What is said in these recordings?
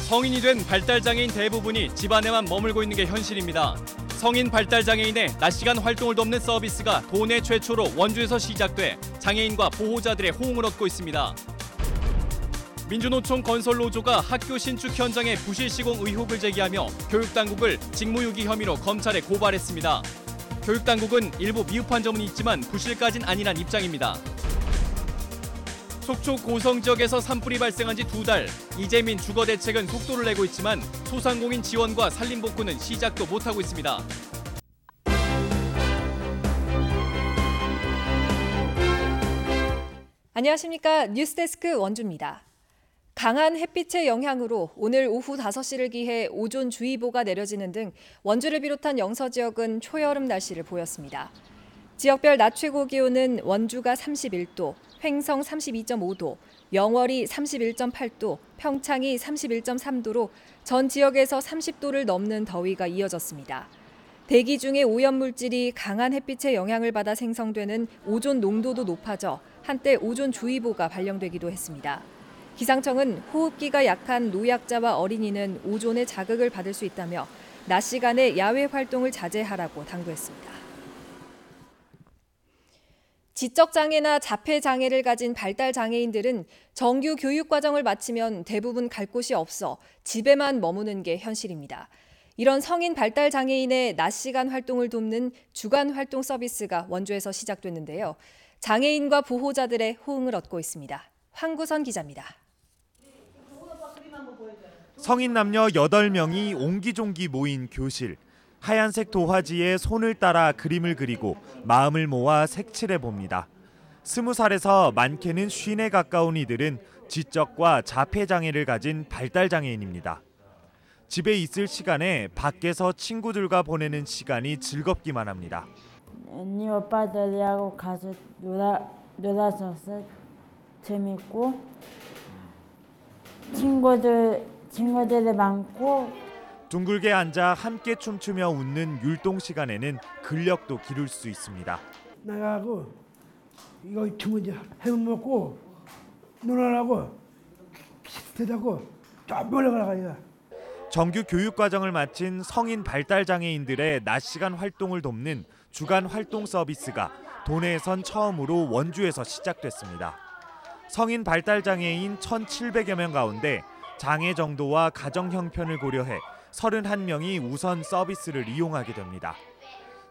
성인이 된 발달장애인 대부분이 집안에만 머물고 있는 게 현실입니다. 성인 발달장애인의 낮 시간 활동을 돕는 서비스가 도내 최초로 원주에서 시작돼 장애인과 보호자들의 호응을 얻고 있습니다. 민주노총 건설노조가 학교 신축 현장에 부실 시공 의혹을 제기하며 교육당국을 직무유기 혐의로 검찰에 고발했습니다. 교육당국은 일부 미흡한 점은 있지만 부실까진 아니란 입장입니다. 속초 고성 지역에서 산불이 발생한 지 2달, 이재민 주거 대책은 속도를 내고 있지만 소상공인 지원과 산림복구는 시작도 못하고 있습니다. 안녕하십니까. 뉴스데스크 원주입니다. 강한 햇빛의 영향으로 오늘 오후 5시를 기해 오존주의보가 내려지는 등 원주를 비롯한 영서 지역은 초여름 날씨를 보였습니다. 지역별 낮 최고 기온은 원주가 31도, 횡성 32.5도, 영월이 31.8도, 평창이 31.3도로 전 지역에서 30도를 넘는 더위가 이어졌습니다. 대기 중에 오염물질이 강한 햇빛의 영향을 받아 생성되는 오존 농도도 높아져 한때 오존주의보가 발령되기도 했습니다. 기상청은 호흡기가 약한 노약자와 어린이는 오존의 자극을 받을 수 있다며 낮 시간에 야외 활동을 자제하라고 당부했습니다. 지적장애나 자폐장애를 가진 발달장애인들은 정규 교육과정을 마치면 대부분 갈 곳이 없어 집에만 머무는 게 현실입니다. 이런 성인 발달장애인의 낮 시간 활동을 돕는 주간 활동 서비스가 원주에서 시작됐는데요. 장애인과 보호자들의 호응을 얻고 있습니다. 황구선 기자입니다. 성인 남녀 8명이 옹기종기 모인 교실. 하얀색 도화지에 손을 따라 그림을 그리고 마음을 모아 색칠해 봅니다. 20살에서 많게는 50에 가까운 이들은 지적과 자폐장애를 가진 발달장애인입니다. 집에 있을 시간에 밖에서 친구들과 보내는 시간이 즐겁기만 합니다. 언니 오빠들하고 가서 놀아서 재밌고 친구들이 많고 둥글게 앉아 함께 춤추며 웃는 율동 시간에는 근력도 기를 수 있습니다. 나가고 이거 주문지 해물 먹고 누나라고 비슷하다고 좀 올라가야. 정규 교육 과정을 마친 성인 발달장애인들의 낮 시간 활동을 돕는 주간 활동 서비스가 도내에선 처음으로 원주에서 시작됐습니다. 성인 발달장애인 1,700여 명 가운데 장애 정도와 가정 형편을 고려해 31명이 우선 서비스를 이용하게 됩니다.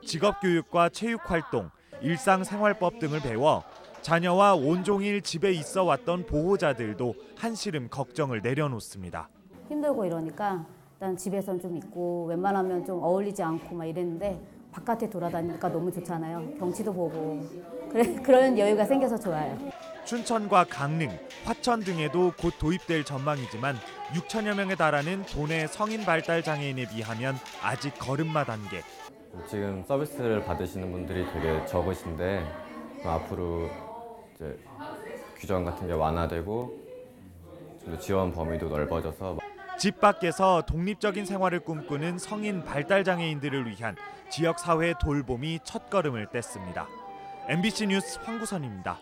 직업교육과 체육활동, 일상생활법 등을 배워 자녀와 온종일 집에 있어 왔던 보호자들도 한시름 걱정을 내려놓습니다. 힘들고 이러니까 일단 집에선 좀 있고 웬만하면 좀 어울리지 않고 막 이랬는데 바깥에 돌아다니니까 너무 좋잖아요. 경치도 보고 그런 여유가 생겨서 좋아요. 춘천과 강릉, 화천 등에도 곧 도입될 전망이지만 6천여 명에 달하는 도내 성인 발달 장애인에 비하면 아직 걸음마 단계. 지금 서비스를 받으시는 분들이 되게 적으신데 앞으로 이제 규정 같은 게 완화되고 좀 더 지원 범위도 넓어져서 집 밖에서 독립적인 생활을 꿈꾸는 성인 발달 장애인들을 위한 지역 사회 돌봄이 첫걸음을 뗐습니다. MBC 뉴스 황구선입니다.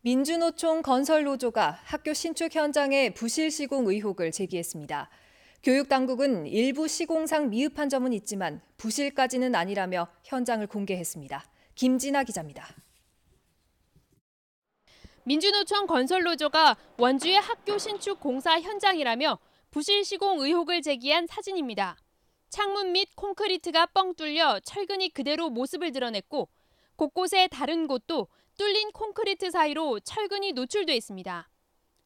민주노총 건설노조가 학교 신축 현장에 부실 시공 의혹을 제기했습니다. 교육당국은 일부 시공상 미흡한 점은 있지만 부실까지는 아니라며 현장을 공개했습니다. 김진아 기자입니다. 민주노총 건설노조가 원주의 학교 신축 공사 현장이라며 부실 시공 의혹을 제기한 사진입니다. 창문 및 콘크리트가 뻥 뚫려 철근이 그대로 모습을 드러냈고 곳곳에 다른 곳도 뚫린 콘크리트 사이로 철근이 노출돼 있습니다.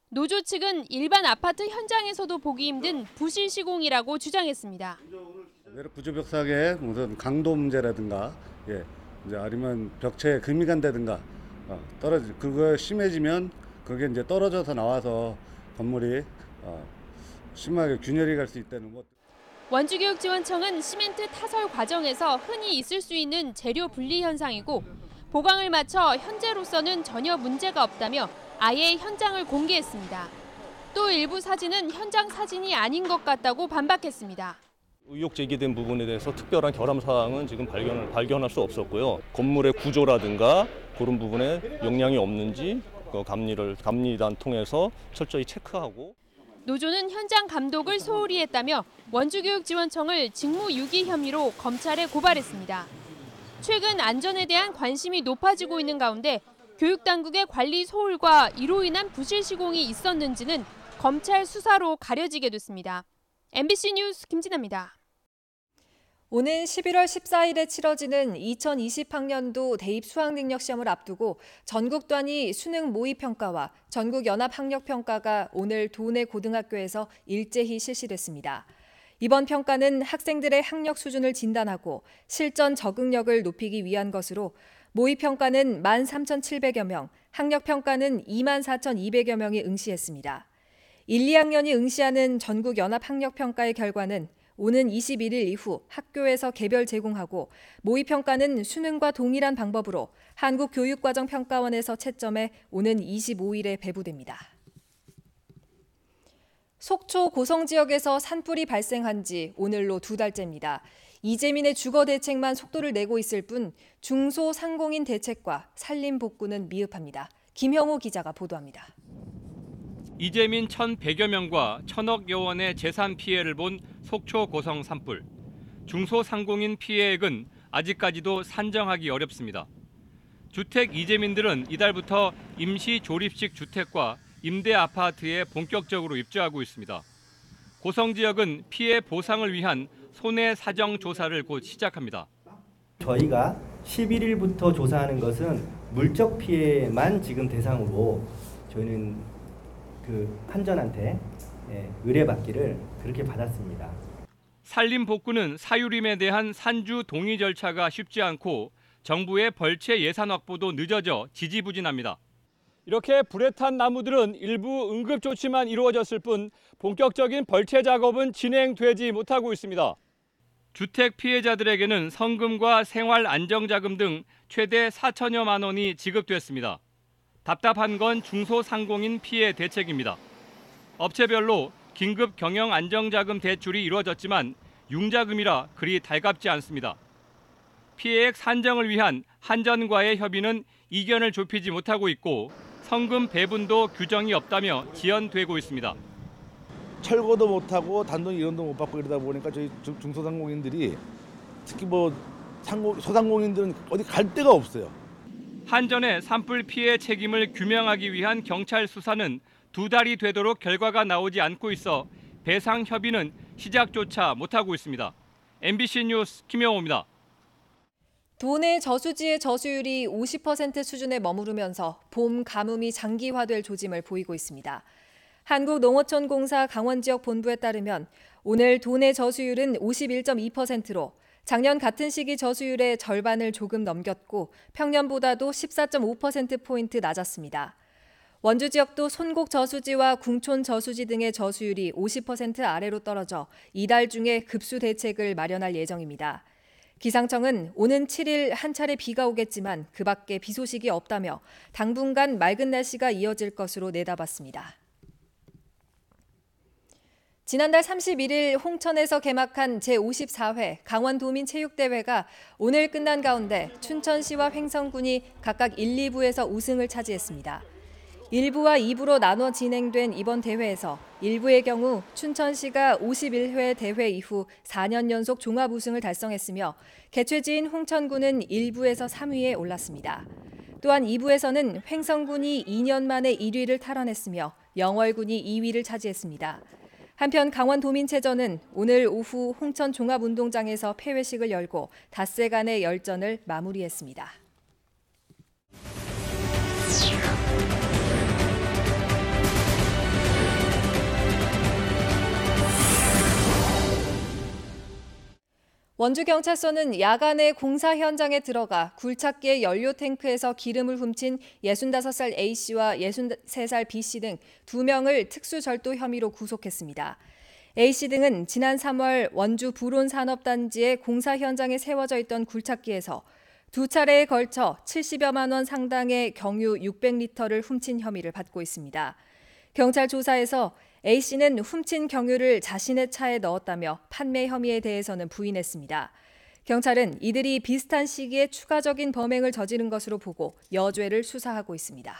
노조 측은 일반 아파트 현장에서도 보기 힘든 부실 시공이라고 주장했습니다. 부조벽삭의 무슨 강도 문제라든가, 이제 아니면 벽체에 금이 간다든가 그거 심해지면 그게 이제 떨어져서 나와서 건물이 심하게 균열이 갈 수 있다는 것. 원주교육지원청은 시멘트 타설 과정에서 흔히 있을 수 있는 재료 분리 현상이고 보강을 마쳐 현재로서는 전혀 문제가 없다며 아예 현장을 공개했습니다. 또 일부 사진은 현장 사진이 아닌 것 같다고 반박했습니다. 의혹 제기된 부분에 대해서 특별한 결함 사항은 지금 발견할 수 없었고요. 건물의 구조라든가 그런 부분에 영향이 없는지 감리단 통해서 철저히 체크하고. 노조는 현장 감독을 소홀히 했다며 원주교육지원청을 직무유기 혐의로 검찰에 고발했습니다. 최근 안전에 대한 관심이 높아지고 있는 가운데 교육당국의 관리 소홀과 이로 인한 부실 시공이 있었는지는 검찰 수사로 가려지게 됐습니다. MBC 뉴스 김진아입니다. 오는 11월 14일에 치러지는 2020학년도 대입 수학능력 시험을 앞두고 전국 단위 수능 모의평가와 전국연합학력평가가 오늘 도내 고등학교에서 일제히 실시됐습니다. 이번 평가는 학생들의 학력 수준을 진단하고 실전 적응력을 높이기 위한 것으로 모의평가는 13,700여 명, 학력평가는 24,200여 명이 응시했습니다. 1, 2학년이 응시하는 전국연합학력평가의 결과는 오는 21일 이후 학교에서 개별 제공하고 모의평가는 수능과 동일한 방법으로 한국교육과정평가원에서 채점해 오는 25일에 배부됩니다. 속초 고성 지역에서 산불이 발생한 지 오늘로 2달째입니다. 이재민의 주거 대책만 속도를 내고 있을 뿐 중소상공인 대책과 산림 복구는 미흡합니다. 김형우 기자가 보도합니다. 이재민 1,100여 명과 1,000억 원의 재산 피해를 본 속초 고성 산불. 중소상공인 피해액은 아직까지도 산정하기 어렵습니다. 주택 이재민들은 이달부터 임시 조립식 주택과 임대 아파트에 본격적으로 입주하고 있습니다. 고성 지역은 피해 보상을 위한 손해 사정 조사를 곧 시작합니다. 저희가 11일부터 조사하는 것은 물적 피해만 지금 대상으로 저희는 한전한테 의뢰받기를 그렇게 받았습니다. 산림 복구는 사유림에 대한 산주 동의 절차가 쉽지 않고 정부의 벌채 예산 확보도 늦어져 지지부진합니다. 이렇게 불에 탄 나무들은 일부 응급 조치만 이루어졌을 뿐 본격적인 벌채 작업은 진행되지 못하고 있습니다. 주택 피해자들에게는 성금과 생활 안정자금 등 최대 4천여만 원이 지급됐습니다. 답답한 건 중소상공인 피해 대책입니다. 업체별로 긴급 경영 안정자금 대출이 이루어졌지만 융자금이라 그리 달갑지 않습니다. 피해액 산정을 위한 한전과의 협의는 이견을 좁히지 못하고 있고 성금 배분도 규정이 없다며 지연되고 있습니다. 철거도 못하고 단돈 1원도 못 받고 이러다 보니까 저희 중소상공인들이 특히 소상공인들은 어디 갈 데가 없어요. 한전의 산불 피해 책임을 규명하기 위한 경찰 수사는 2달이 되도록 결과가 나오지 않고 있어 배상 협의는 시작조차 못하고 있습니다. MBC 뉴스 김영호입니다. 도내 저수지의 저수율이 50% 수준에 머무르면서 봄 가뭄이 장기화될 조짐을 보이고 있습니다. 한국농어촌공사 강원지역 본부에 따르면 오늘 도내 저수율은 51.2%로 작년 같은 시기 저수율의 절반을 조금 넘겼고 평년보다도 14.5%포인트 낮았습니다. 원주 지역도 손곡 저수지와 궁촌 저수지 등의 저수율이 50% 아래로 떨어져 이달 중에 급수 대책을 마련할 예정입니다. 기상청은 오는 7일 한 차례 비가 오겠지만 그 밖에 비 소식이 없다며 당분간 맑은 날씨가 이어질 것으로 내다봤습니다. 지난달 31일 홍천에서 개막한 제54회 강원도민체육대회가 오늘 끝난 가운데 춘천시와 횡성군이 각각 1, 2부에서 우승을 차지했습니다. 1부와 2부로 나눠 진행된 이번 대회에서 1부의 경우 춘천시가 51회 대회 이후 4년 연속 종합 우승을 달성했으며 개최지인 홍천군은 1부에서 3위에 올랐습니다. 또한 2부에서는 횡성군이 2년 만에 1위를 탈환했으며 영월군이 2위를 차지했습니다. 한편 강원도민체전은 오늘 오후 홍천 종합운동장에서 폐회식을 열고 닷새간의 열전을 마무리했습니다. 원주경찰서는 야간에 공사 현장에 들어가 굴착기의 연료 탱크에서 기름을 훔친 65살 A씨와 63살 B씨 등 2명을 특수절도 혐의로 구속했습니다. A씨 등은 지난 3월 원주 불온산업단지의 공사 현장에 세워져 있던 굴착기에서 2차례에 걸쳐 70여만 원 상당의 경유 600리터를 훔친 혐의를 받고 있습니다. 경찰 조사에서 A씨는 훔친 경유를 자신의 차에 넣었다며 판매 혐의에 대해서는 부인했습니다. 경찰은 이들이 비슷한 시기에 추가적인 범행을 저지른 것으로 보고 여죄를 수사하고 있습니다.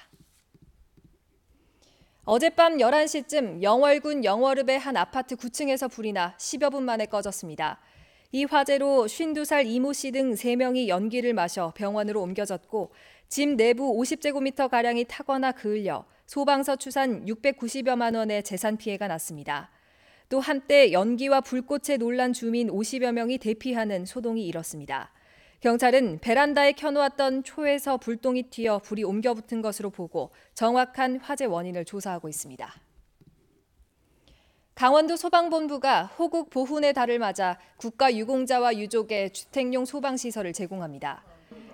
어젯밤 11시쯤 영월군 영월읍의 한 아파트 9층에서 불이 나 10여 분 만에 꺼졌습니다. 이 화재로 52살 이모 씨 등 3명이 연기를 마셔 병원으로 옮겨졌고 집 내부 50제곱미터가량이 타거나 그을려 소방서 추산 690여만 원의 재산 피해가 났습니다. 또 한때 연기와 불꽃에 놀란 주민 50여 명이 대피하는 소동이 일었습니다. 경찰은 베란다에 켜놓았던 초에서 불똥이 튀어 불이 옮겨 붙은 것으로 보고 정확한 화재 원인을 조사하고 있습니다. 강원도 소방본부가 호국 보훈의 달을 맞아 국가유공자와 유족의 주택용 소방시설을 제공합니다.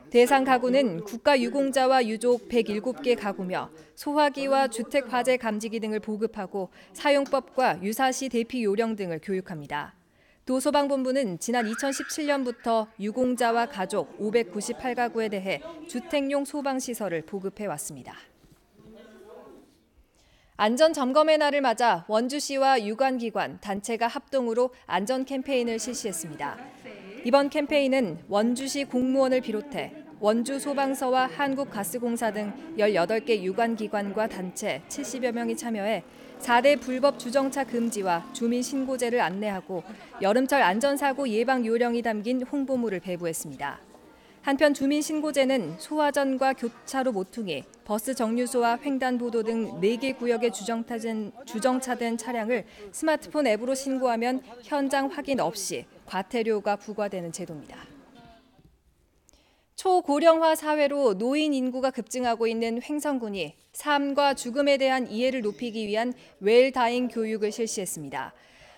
대상 가구는 국가유공자와 유족 107개 가구며 소화기와 주택화재 감지기 등을 보급하고 사용법과 유사시 대피 요령 등을 교육합니다. 도소방본부는 지난 2017년부터 유공자와 가족 598가구에 대해 주택용 소방시설을 보급해 왔습니다. 안전점검의 날을 맞아 원주시와 유관기관, 단체가 합동으로 안전 캠페인을 실시했습니다. 이번 캠페인은 원주시 공무원을 비롯해 원주소방서와 한국가스공사 등 18개 유관기관과 단체 70여 명이 참여해 4대 불법 주정차 금지와 주민신고제를 안내하고 여름철 안전사고 예방 요령이 담긴 홍보물을 배부했습니다. 한편 주민신고제는 소화전과 교차로 모퉁이, 버스 정류소와 횡단보도 등 4개 구역에 주정차된 차량을 스마트폰 앱으로 신고하면 현장 확인 없이 과태료가 부과되는 제도입니다. 초고령화 사회로 노인 인구가 급증하고 있는 횡성군이 삶과 죽음에 대한 이해를 높이기 위한 웰다잉 교육을 실시했습니다.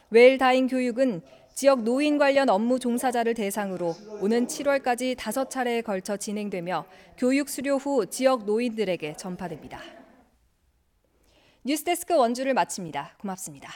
웰다잉 교육은 지역 노인 관련 업무 종사자를 대상으로 오는 7월까지 5차례에 걸쳐 진행되며 교육 수료 후 지역 노인들에게 전파됩니다. 뉴스데스크 원주를 마칩니다. 고맙습니다.